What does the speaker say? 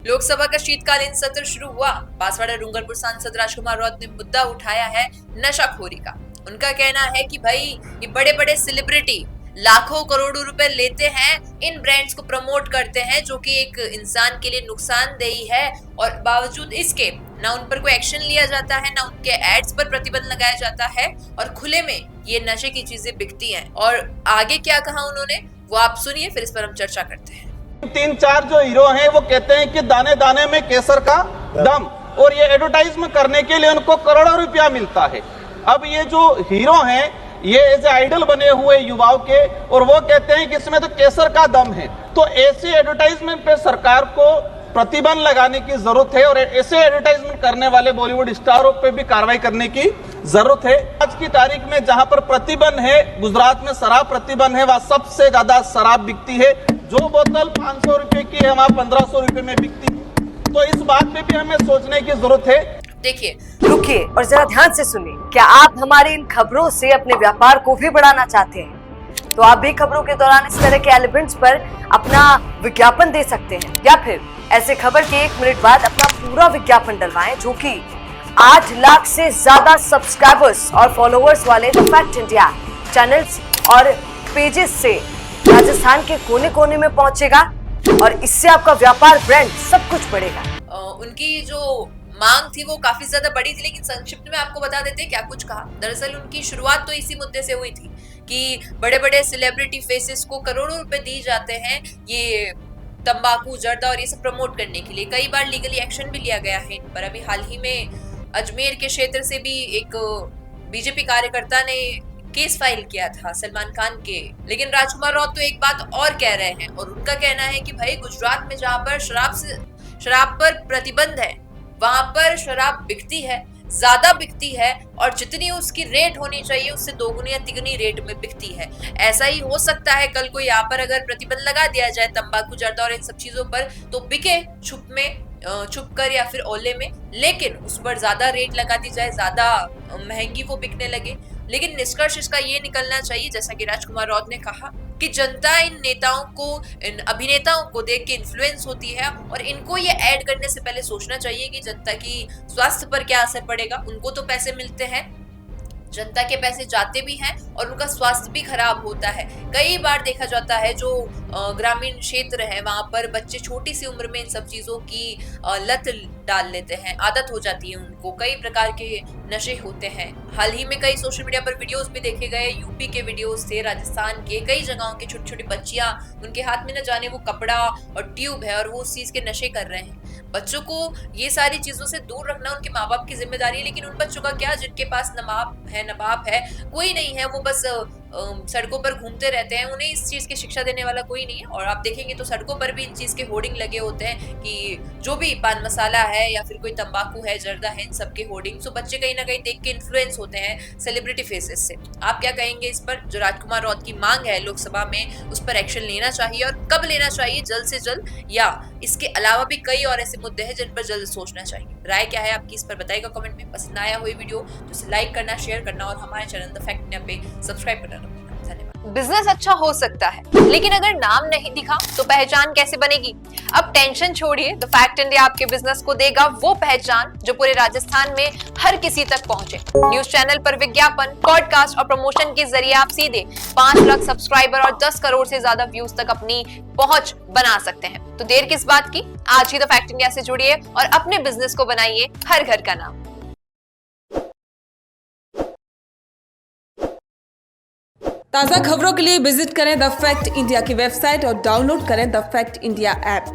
लोकसभा का शीतकालीन सत्र शुरू हुआ। बांसवाड़ा डूंगरपुर सांसद राजकुमार रौत ने मुद्दा उठाया है नशाखोरी का। उनका कहना है कि भाई ये बड़े बड़े सेलिब्रिटी लाखों करोड़ों रुपए लेते हैं, इन ब्रांड्स को प्रमोट करते हैं जो कि एक इंसान के लिए नुकसानदेही है, और बावजूद इसके ना उन पर कोई एक्शन लिया जाता है, ना उनके एड्स पर प्रतिबंध लगाया जाता है, और खुले में ये नशे की चीजें बिकती हैं। और आगे क्या कहा उन्होंने वो आप सुनिए, फिर इस पर हम चर्चा करते हैं। 3-4 जो हीरो हैं वो कहते हैं कि दाने दाने में केसर का दम, और ये एडवर्टाइजमेंट करने के लिए उनको करोड़ों रुपया मिलता है। अब ये जो हीरो हैं ये एज आइडल बने हुए युवाओं के, और वो कहते हैं कि इसमें तो केसर का दम है। तो ऐसे एडवर्टाइजमेंट पे सरकार को प्रतिबंध लगाने की जरूरत है, और ऐसे एडवर्टाइजमेंट करने वाले बॉलीवुड स्टारों पे भी कार्रवाई करने की जरूरत है। आज की तारीख में जहां पर प्रतिबंध है, गुजरात में शराब प्रतिबंध है, वहां सबसे ज्यादा शराब बिकती है। जो बोतल 500 रुपए की है वहां 1500 रुपए में बिकती है। तो इस बात पे भी हमें सोचने की जरूरत है। देखिए, रुकिए और जरा ध्यान से सुनिए। क्या आप हमारी इन खबरों से अपने व्यापार को भी बढ़ाना चाहते हैं? तो आप भी खबरों के दौरान इस तरह के एलिमेंट्स पर अपना विज्ञापन दे सकते हैं, या फिर ऐसे खबर के 1 मिनट बाद अपना पूरा विज्ञापन डलवाएं, जो कि 8 लाख से ज्यादा सब्सक्राइबर्स और फॉलोअर्स वाले द फैक्ट इंडिया चैनल्स और पेजेस से राजस्थान के कोने कोने में पहुंचेगा, और इससे आपका व्यापार, ब्रांड सब कुछ बढ़ेगा। उनकी जो मांग थी वो काफी ज्यादा बड़ी थी, लेकिन संक्षिप्त में आपको बता देते हैं क्या कुछ कहा। दरअसल उनकी शुरुआत तो इसी मुद्दे से हुई थी कि बड़े बड़े सेलिब्रिटी फेसेस को करोड़ों रुपए दिए जाते हैं ये तंबाकू, जर्दा और ये सब प्रमोट करने के लिए। कई बार लीगली एक्शन भी लिया गया है इन पर। अभी हाल ही में अजमेर के क्षेत्र से भी एक बीजेपी कार्यकर्ता ने केस फाइल किया था सलमान खान के। लेकिन राजकुमार रौत तो एक बात और कह रहे हैं, और उनका कहना है कि भाई गुजरात में जहां पर शराब पर प्रतिबंध है वहां पर शराब बिकती है, ज्यादा बिकती है, और जितनी उसकी रेट होनी चाहिए उससे दोगुनी या तिगुनी रेट में बिकती है। ऐसा ही हो सकता है कल को यहाँ पर अगर प्रतिबंध लगा दिया जाए तंबाकू, जर्दा और इन सब चीजों पर, तो बिके छुप कर या फिर ओले में, लेकिन उस पर ज्यादा रेट लगा दी जाए, ज्यादा महंगी वो बिकने लगे। लेकिन निष्कर्ष इसका ये निकलना चाहिए, जैसा कि राजकुमार रौत ने कहा, कि जनता इन नेताओं को, इन अभिनेताओं को देख के इन्फ्लुएंस होती है, और इनको ये ऐड करने से पहले सोचना चाहिए कि जनता की स्वास्थ्य पर क्या असर पड़ेगा। उनको तो पैसे मिलते हैं, जनता के पैसे जाते भी हैं, और उनका स्वास्थ्य भी खराब होता है। कई बार देखा जाता है जो ग्रामीण क्षेत्र है वहां पर बच्चे छोटी सी उम्र में इन सब चीजों की लत डाल लेते हैं, आदत हो जाती है उनको, कई प्रकार के नशे होते हैं। हाल ही में कई सोशल मीडिया पर वीडियोस भी देखे गए, यूपी के वीडियोस थे, राजस्थान के, कई जगहों के छोटी छोटी बच्चियां, उनके हाथ में न जाने वो कपड़ा और ट्यूब है, और वो उस चीज के नशे कर रहे हैं। बच्चों को ये सारी चीजों से दूर रखना उनके माँ बाप की जिम्मेदारी है, लेकिन उन बच्चों का क्या जिनके पास न बाप है, कोई नहीं है, वो बस सड़कों पर घूमते रहते हैं, उन्हें इस चीज की शिक्षा देने वाला कोई नहीं है। और आप देखेंगे तो सड़कों पर भी इन चीज के होर्डिंग लगे होते हैं कि जो भी पान मसाला है या फिर कोई तंबाकू है, जर्दा है, इन सब के होर्डिंग। तो बच्चे कहीं ना कहीं देख के इन्फ्लुएंस होते हैं सेलिब्रिटी फेसेस से। आप क्या कहेंगे इस पर? जो राजकुमार रौत की मांग है लोकसभा में, उस पर एक्शन लेना चाहिए, और कब लेना चाहिए? जल्द से जल्द, या इसके अलावा भी कई और ऐसे मुद्दे हैं जिन पर जल्द सोचना चाहिए? राय क्या है आपकी, इस पर बताइएगा कमेंट में। पसंद आया हुई वीडियो तो इसे लाइक करना, शेयर करना, और हमारे चैनल द फैक्ट इंडिया पे सब्सक्राइब करना। धन्यवाद। बिजनेस अच्छा हो सकता है, लेकिन अगर नाम नहीं दिखा तो पहचान कैसे बनेगी? अब टेंशन छोड़िए, द फैक्ट इंडिया आपके बिजनेस को देगा वो पहचान जो पूरे राजस्थान में हर किसी तक पहुंचे। न्यूज चैनल पर विज्ञापन, पॉडकास्ट और प्रमोशन के जरिए आप सीधे 5 लाख सब्सक्राइबर और 10 करोड़ से ज्यादा व्यूज तक अपनी पहुंच बना सकते हैं। तो देर किस बात की, आज ही द फैक्ट इंडिया से जुड़िए और अपने बिजनेस को बनाइए हर घर का नाम। ताज़ा खबरों के लिए विजिट करें द फैक्ट इंडिया की वेबसाइट और डाउनलोड करें द फैक्ट इंडिया ऐप।